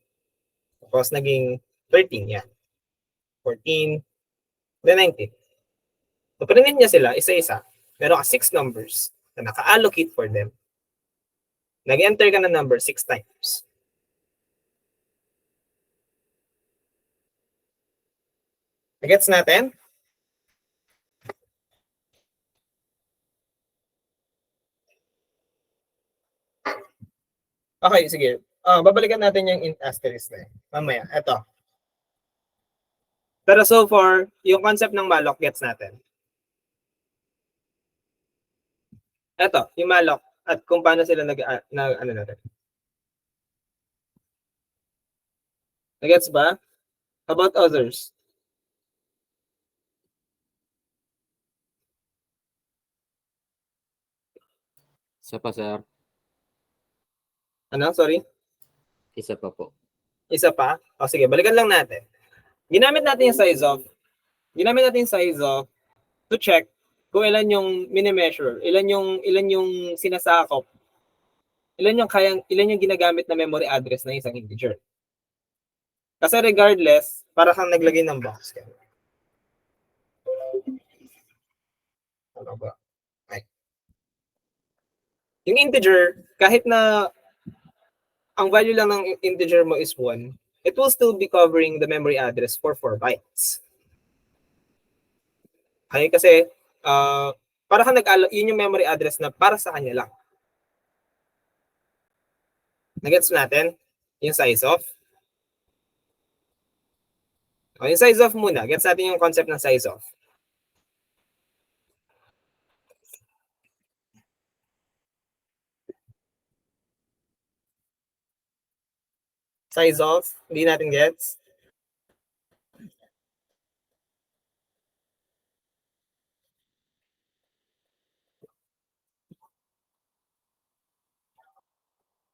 Tapos naging 13. Yan. 14. Then 19. So, printin niya sila, isa-isa. Meron ka 6 numbers na naka-allocate for them. Nag-enter ka ng number 6 times. Nagets natin? Okay, sige. Babalikan natin yung int asterisk na yun. Mamaya, eto. Pero so far, yung concept ng malloc gets natin. Eto, yung malloc at kung paano sila ano natin. Nagets ba? How about others? Isa pa, sir. Ano? Sorry? Isa pa po. Isa pa? O sige, balikan lang natin. Ginamit natin yung size of to check kung ilan yung mini-measure, ilan yung sinasakop, ilan yung ginagamit na memory address ng isang integer. Kasi regardless, para kang naglagay ng box. Ano ba? Ay. Yung integer, kahit na ang value lang ng integer mo is 1, it will still be covering the memory address for 4 bytes. Okay, kasi para kang yun yung memory address na para sa kanya lang. Nagets natin yung size of? O, yung size of muna. Gets natin yung concept ng size of. Size of, hindi natin gets.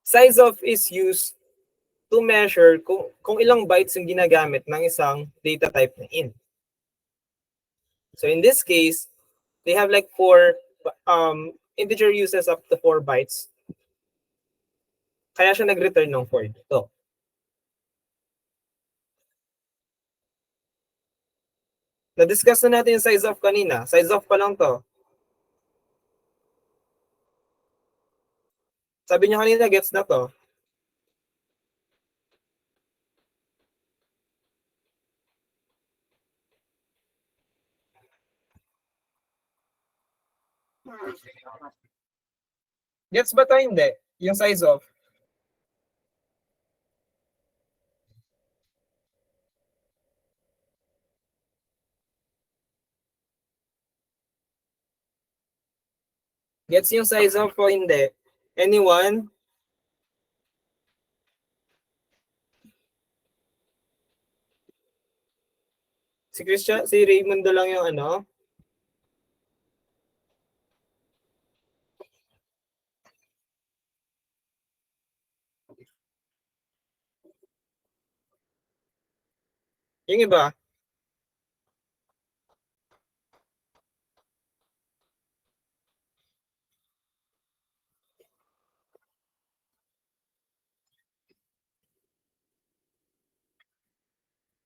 Size of is used to measure kung ilang bytes yung ginagamit ng isang data type na int. So in this case, they have like 4 integer uses up to 4 bytes. Kaya siya nag-return ng 4 dito. Na-discuss na natin yung size of kanina. Size of pa lang to. Sabi niyo kanina, gets na to. Gets ba to? Hindi. Yung size of. Gets yung size of o hindi? Anyone? Si Christian, si Raymundo lang yung ano. Yung iba.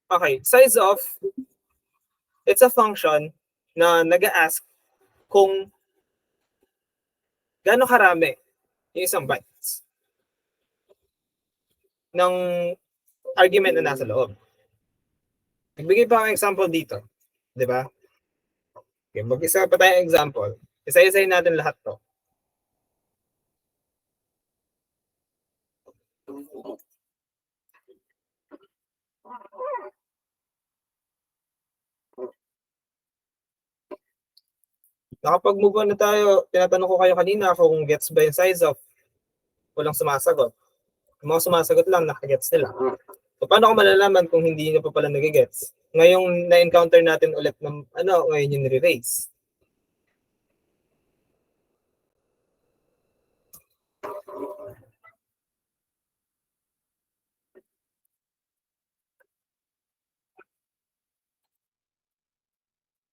Okay, size of, it's a function na nag-ask kung gaano karami yung isang bytes ng argument na nasa loob. Nagbigay pa akong example dito. Di ba? Okay, mag-isa pa tayong example. Isa-isayin natin lahat to. Nakapag-move on na tayo. Tinatanong ko kayo kanina kung gets ba yung size of. Walang sumasagot. Yung mga sumasagot lang, nakagets nila. So, paano ko malalaman kung hindi nyo pa pala nagigets? Ngayong na-encounter natin ulit ng, ngayon yung nire-raise.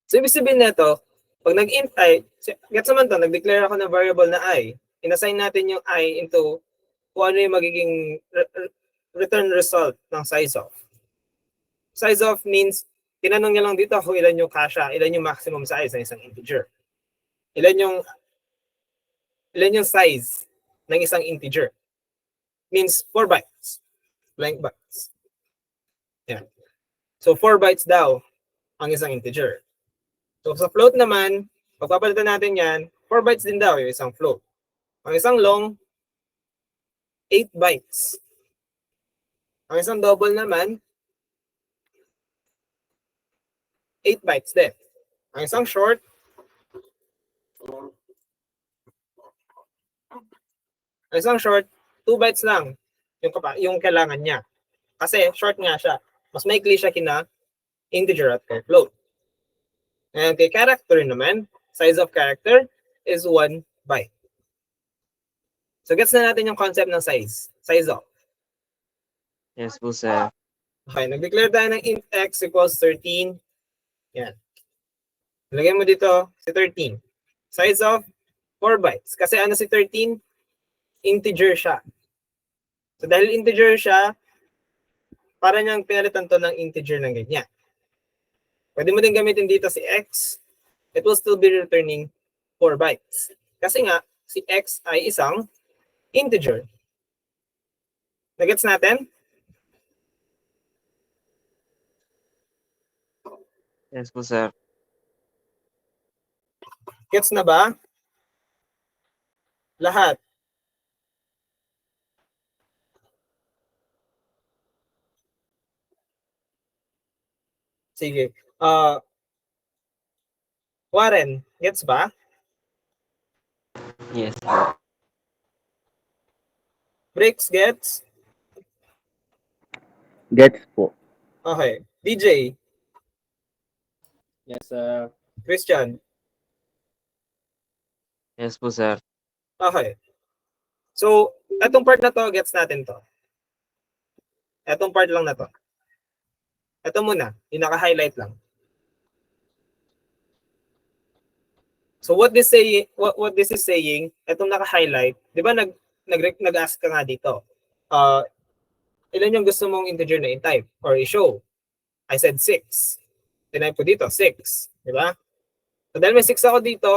So, ibig sabihin nito, pag nag-int I, gets naman to, nag-declare ako ng variable na I. Inassign natin yung I into kung ano yung magiging return result ng size of. Size of means, tinanong niya lang dito kung ilan yung kasha, ilan yung maximum size ng isang integer. Ilan yung size ng isang integer. Means 4 bytes. Blank bytes. Yeah. So 4 bytes daw ang isang integer. So sa float naman, pagpapalitan natin yan, 4 bytes din daw yung isang float. Ang isang long, 8 bytes. Ang isang double naman, 8 bytes din. Ang isang short, ang isang short, 2 bytes lang yung kailangan niya. Kasi short nga siya. Mas maikli siya kina integer at kay float. And kay character naman, size of character is 1 byte. So gets na natin yung concept ng size. Size of. Yes po, sir. Okay, nag-declare tayo ng int x equals 13. Yan. Lagyan mo dito si 13. Size of 4 bytes. Kasi ano si 13? Integer siya. So dahil integer siya, para niyang pinalitan to ng integer ng ganyan. Pwede mo din gamitin dito si x. It will still be returning 4 bytes. Kasi nga, si x ay isang integer. Nagets natin? Yes po, sir. Gets na ba? Lahat. Sige. Warren, gets ba? Yes po. Bricks, gets? Gets po. Okay. DJ, Yes, sir. Christian. Yes po, sir. Okay. So, etong part na to, gets natin to. Etong part lang na to. Ito muna, yung naka-highlight lang. So what this is saying, etong naka-highlight, 'di ba nag-ask ka nga dito, ilan yung gusto mong integer na i-type or i-show? I said 6. Tinype ko dito, 6. Di ba? So dahil may 6 ako dito,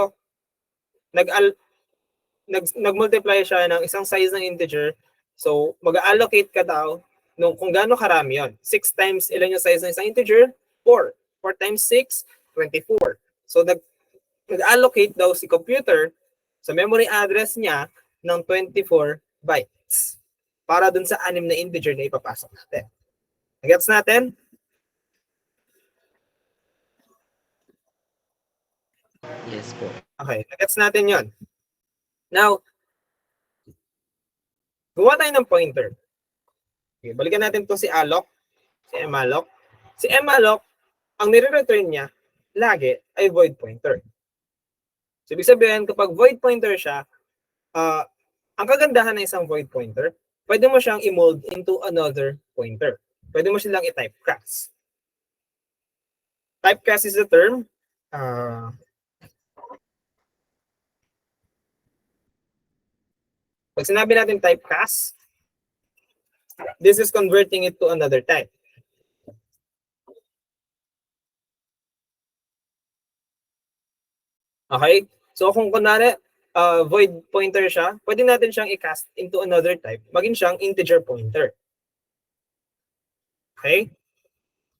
nag-multiply siya ng isang size ng integer. So mag-allocate ka daw nung kung gaano karami yon. 6 times ilan yung size ng isang integer? 4. 4 times 6, 24. So nag-allocate daw si computer sa memory address niya ng 24 bytes para dun sa 6 na integer na ipapasok natin. Gets natin? Yes po. Okay, gets natin yon. Now, gumawa tayo ng pointer. Okay, balikan natin to si alloc, si malloc. Si malloc, ang nire-return niya lagi ay void pointer. So, ibig sabihin, kapag void pointer siya, ang kagandahan ng isang void pointer, pwede mo siyang i-mold into another pointer. Pwede mo silang i-typecast. Typecast is the term. Pag sinabi natin typecast, this is converting it to another type. Okay? So kung kunwari, void pointer siya, pwede natin siyang i-cast into another type, maging siyang integer pointer. Okay?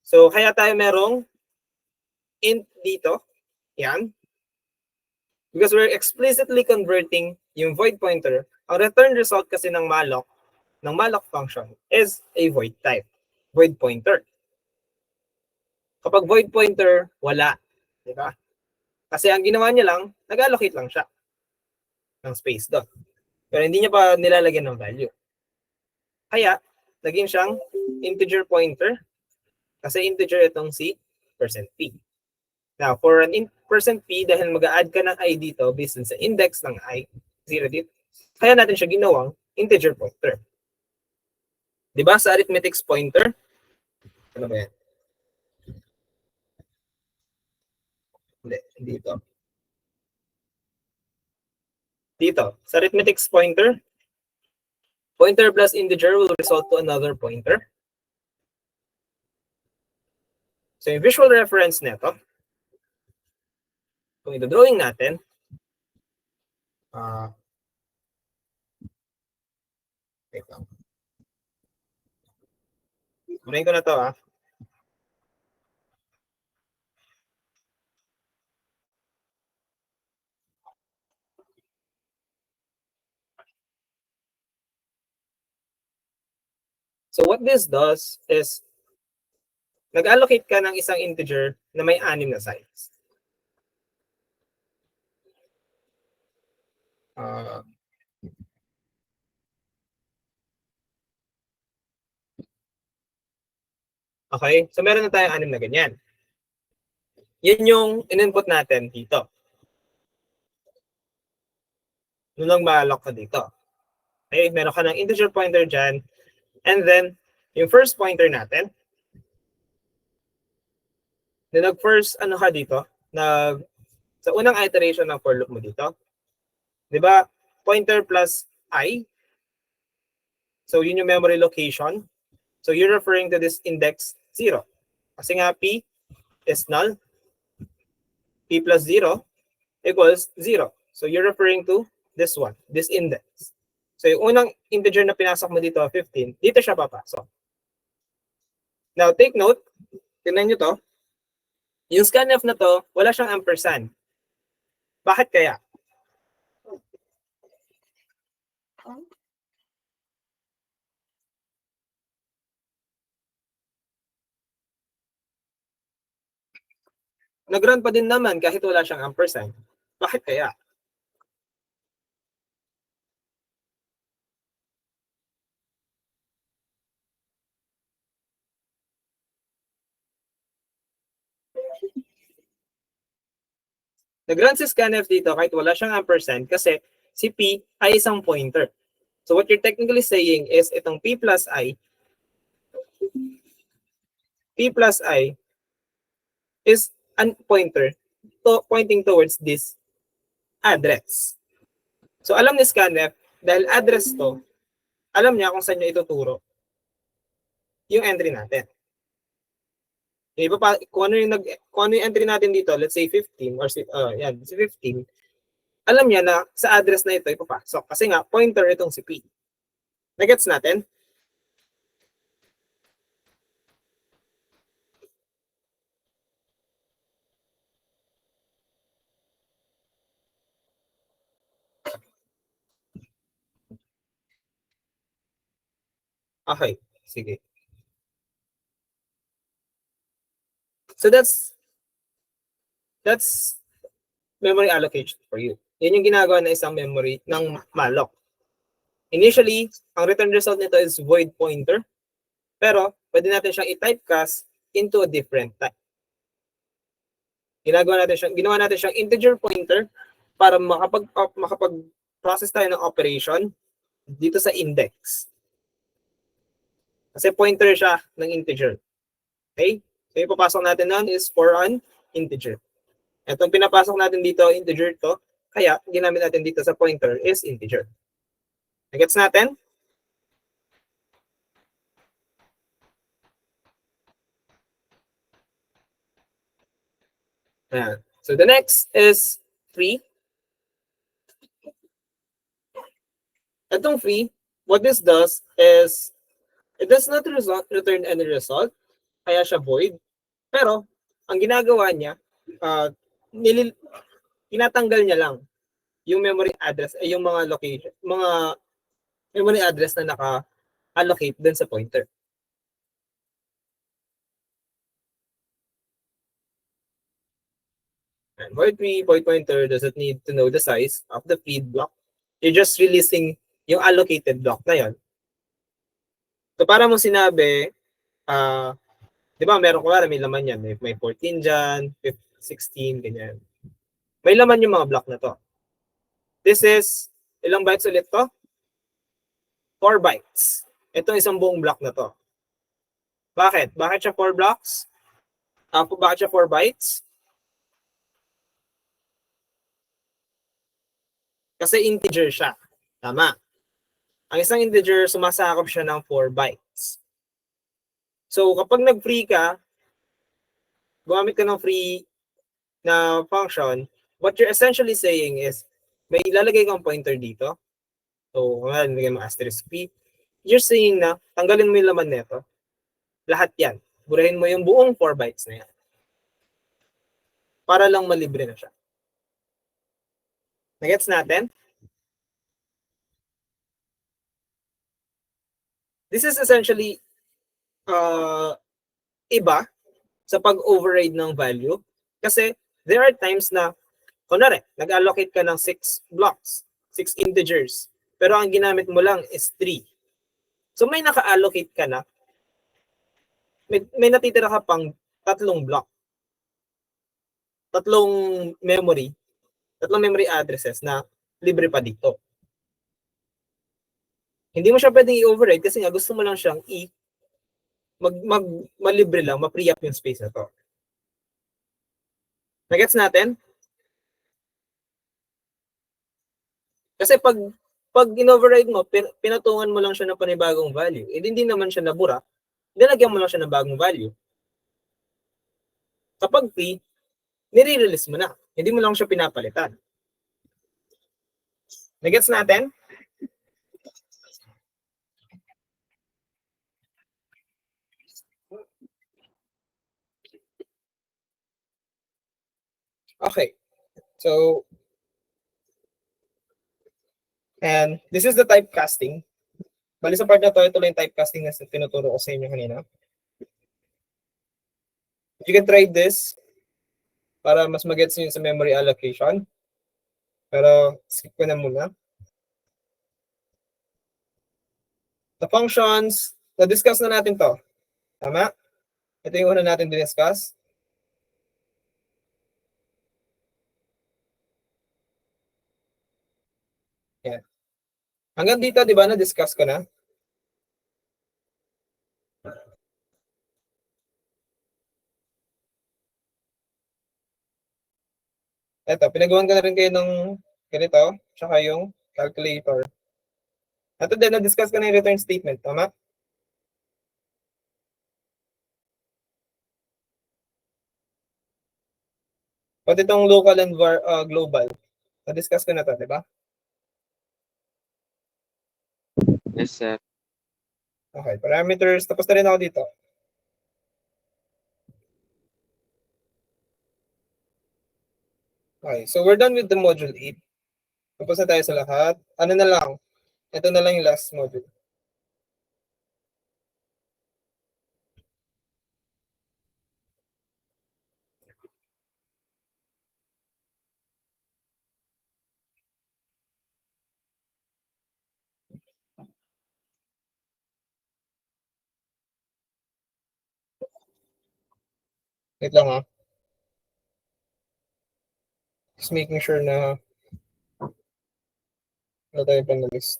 So kaya tayo merong int dito. Yan. Because we're explicitly converting yung void pointer. Ang return result kasi ng malloc function is a void type. Void pointer. Kapag void pointer, wala. Diba? Kasi ang ginawa niya lang, nag-allocate lang siya ng space doon. Pero hindi niya pa nilalagyan ng value. Kaya, naging siyang integer pointer kasi integer itong si %p. Now, for an %p, dahil mag-a-add ka ng i dito based sa index ng i, 0 dito, kaya natin siya ginawang integer pointer. Diba sa arithmetics pointer? Ano ba yan? Hindi ito. Dito, sa arithmetics pointer, pointer plus integer will result to another pointer. So yung visual reference nito, kung ito-drawing natin, wait lang. Kunin ko na to . So what this does is, nag-allocate ka ng isang integer na may 6 na size. Okay? So meron na tayong 6 na ganyan. Yan yung in-input natin dito. Nung lang ma-alloc ka dito. Okay? Meron ka ng integer pointer dyan. And then, yung first pointer natin, na nag-first, ano ka dito, sa unang iteration ng for loop mo dito, di ba, pointer plus I, so yun yung memory location, so you're referring to this index 0. Kasi nga P is null, P plus 0 equals 0. So you're referring to this one, this index. So yung unang integer na pinasok mo dito, 15, dito siya papasok. Now, take note, tingnan nyo to, yung scanf na to, wala siyang ampersand. Bakit kaya? Nag-run pa din naman kahit wala siyang ampersand. Bakit kaya? Nag-run si scanf dito kahit wala siyang ampersand kasi si P ay isang pointer. So what you're technically saying is itong P plus I is a pointer pointing towards this address. So alam ni scanf dahil address to, alam niya kung saan niya ituturo yung entry natin. Kung ano yung entry natin dito, let's say 15 or yan, si 15, alam niya na sa address na ito ipapasok. Kasi nga, pointer itong si P. Nagets natin? Okay, sige. So that's memory allocation for you. Yan yung ginagawa ng isang memory ng malloc. Initially, ang return result nito is void pointer, pero pwede natin siyang i-typecast into a different type. Ginawa natin siyang integer pointer para makapag-process tayo ng operation dito sa index. Kasi pointer siya ng integer. Okay? So ipapasok natin nun is for an integer. Itong pinapasok natin dito, integer to, kaya ginamit natin dito sa pointer is integer. Nagets natin? Ayan. So the next is free. Itong free, what this does is, it does not return any result, kaya siya void. Pero, ang ginagawa niya, tinatanggal niya lang yung memory address, yung mga location, mga memory address na naka-allocate dun sa pointer. And void free, void pointer doesn't need to know the size of the feed block. You're just releasing yung allocated block na yon. So para mo sinabi, di ba meron ko may laman yan. May 14 dyan, 16, ganyan. May laman yung mga block na to. This is, ilang bytes ulit to? 4 bytes. Ito isang buong block na to. Bakit? Bakit siya 4 blocks? Bakit siya 4 bytes? Kasi integer siya. Tama. Ang isang integer, sumasakop siya ng 4 bytes. So, kapag nag-free ka, gumamit ka ng free na function, what you're essentially saying is, may ilalagay kang pointer dito. So, nilagay mo asterisk P. You're saying na, tanggalin mo yung laman nito. Lahat yan. Burahin mo yung buong 4 bytes na yan. Para lang malibre na siya. Nagets natin? This is essentially iba sa pag-override ng value. Kasi there are times na, kunwari, nag-allocate ka ng 6 blocks, 6 integers, pero ang ginamit mo lang is 3. So may naka-allocate ka na, may natitira ka pang 3 block. 3 memory addresses na libre pa dito. Hindi mo siya pwedeng i-override kasi nga gusto mo lang siyang malibre lang, ma-free up yung space na to. Nagets natin? Kasi pag in-override mo, pinatungan mo lang siya ng panibagong value. Hindi naman siya nabura, nilagyan mo lang siya ng bagong value. Kapag free, nire-release mo na. Hindi mo lang siya pinapalitan. Nagets natin? Okay. So, and this is the typecasting. Bali sa part na to, ito lang yung typecasting na tinuturo ko sa inyo kanina. You can try this para mas mag-gets nyo sa memory allocation. Pero skip ko na muna. The functions, na-discuss na natin to. Tama? Ito yung una natin din-discuss. Yan. Hanggang dito, di ba, na-discuss ko na? Ito, pinagawan ko na rin kayo ng ganito, tsaka yung calculator. At then, na-discuss ka na yung return statement, tama? Pati itong local and global, na-discuss ko na to, di ba? Yes, sir. Okay, parameters, tapos na rin ako dito. Okay, so we're done with the module 8. Tapos na tayo sa lahat. Ano na lang, ito na lang yung last module. Wait lang ha. Just making sure na wala tayo pa na list.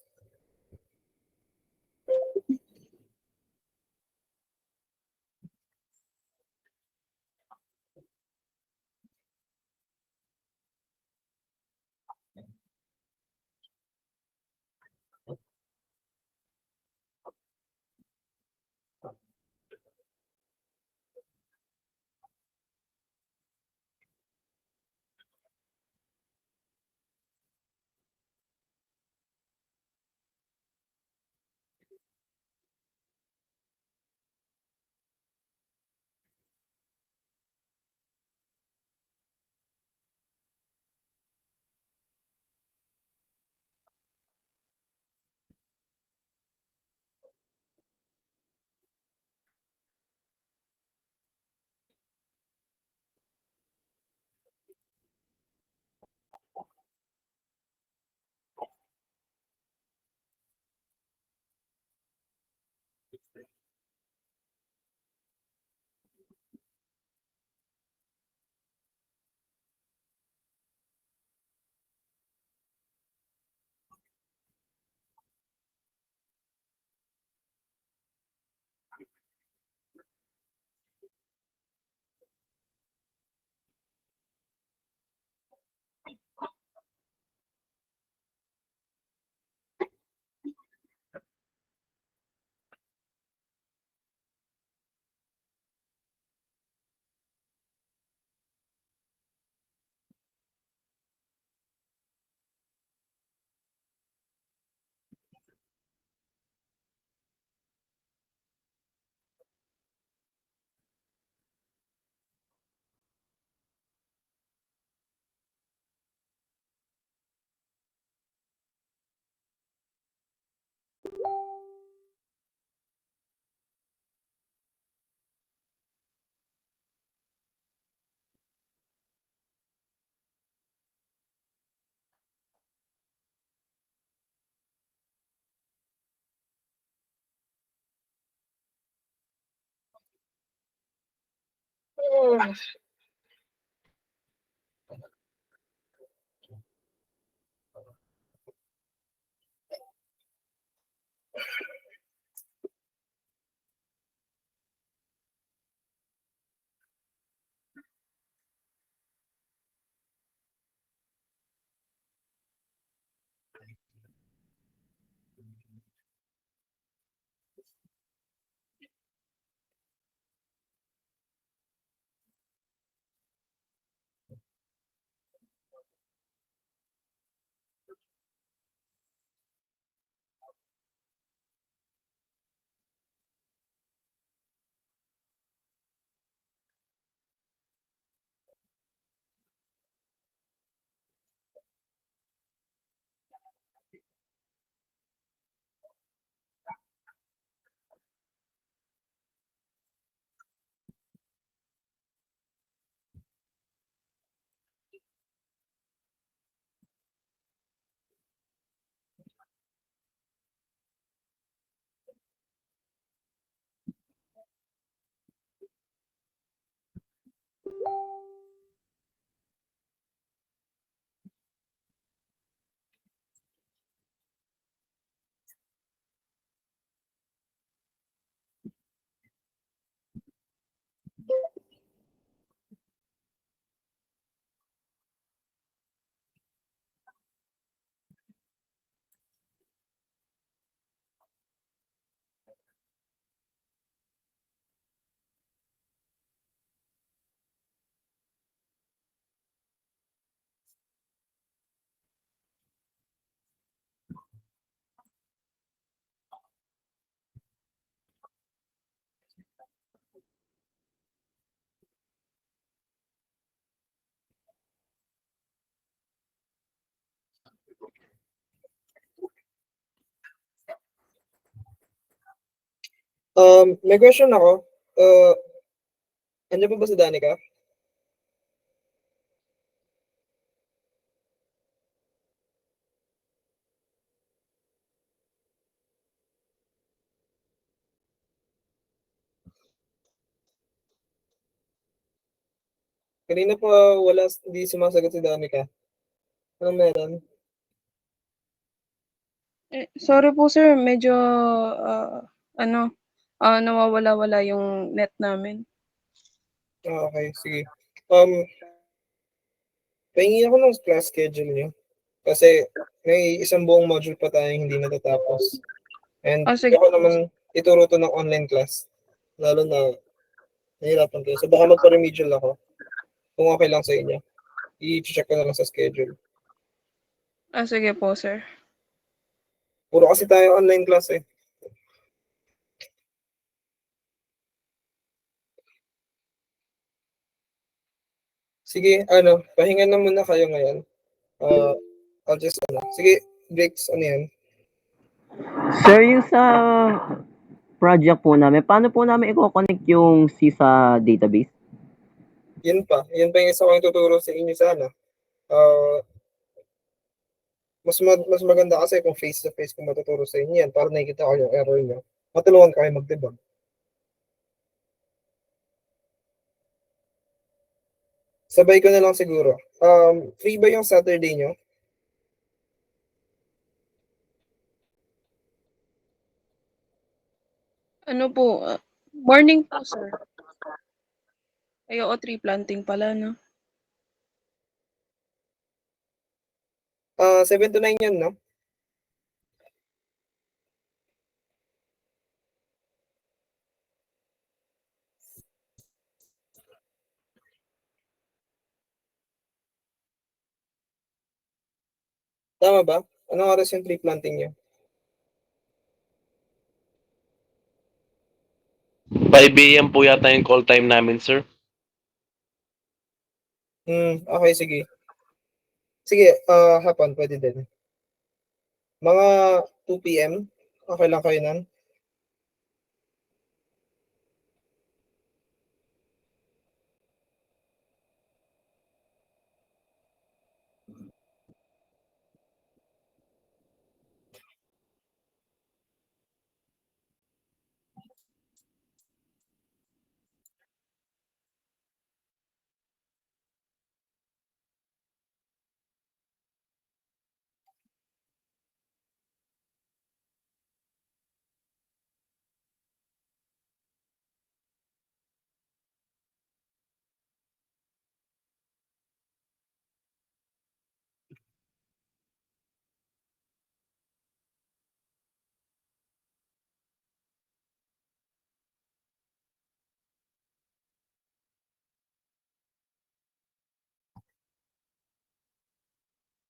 May question ako. Andiyan pa ba si Danica? Kanina pa hindi sumasagot si Danica. Anong meron? Sorry po sir, medyo ano, nawawala-wala yung net namin. Okay, sige. Pahingi ako ng class schedule niyo. Kasi may isang buong module pa tayong hindi natatapos. And Sige ako po. naman ituro to ng online class. Lalo na nahirapan kayo. So baka magpa-remedial ako. Kung okay lang sa inyo. I-check ko na lang sa schedule. Sige po sir. Puro kasi tayo online class eh. Sige, pahinga na muna kayo ngayon. I'll just, sige, breaks, ano yan? Sir, yung sa project po namin, paano po namin i-connect yung C sa database? Yun pa yung isa ko yung tuturo sa inyo sana. Mas maganda kasi kung face-to-face kung matuturo sa inyo yan para nakikita ko yung error nyo. Matulungan kayo mag-debug. Sabay ko na lang siguro. Free ba yung Saturday nyo? Ano po, morning po sir. Ay, oo, tree planting pala, no? 7 to 9 yan, no? Tama ba? Anong oras yung tree planting nyo? 5 AM po yata yung call time namin, sir. Okay, sige. Sige, hapon, pwede din. Mga 2 p.m. Okay lang kayo nun?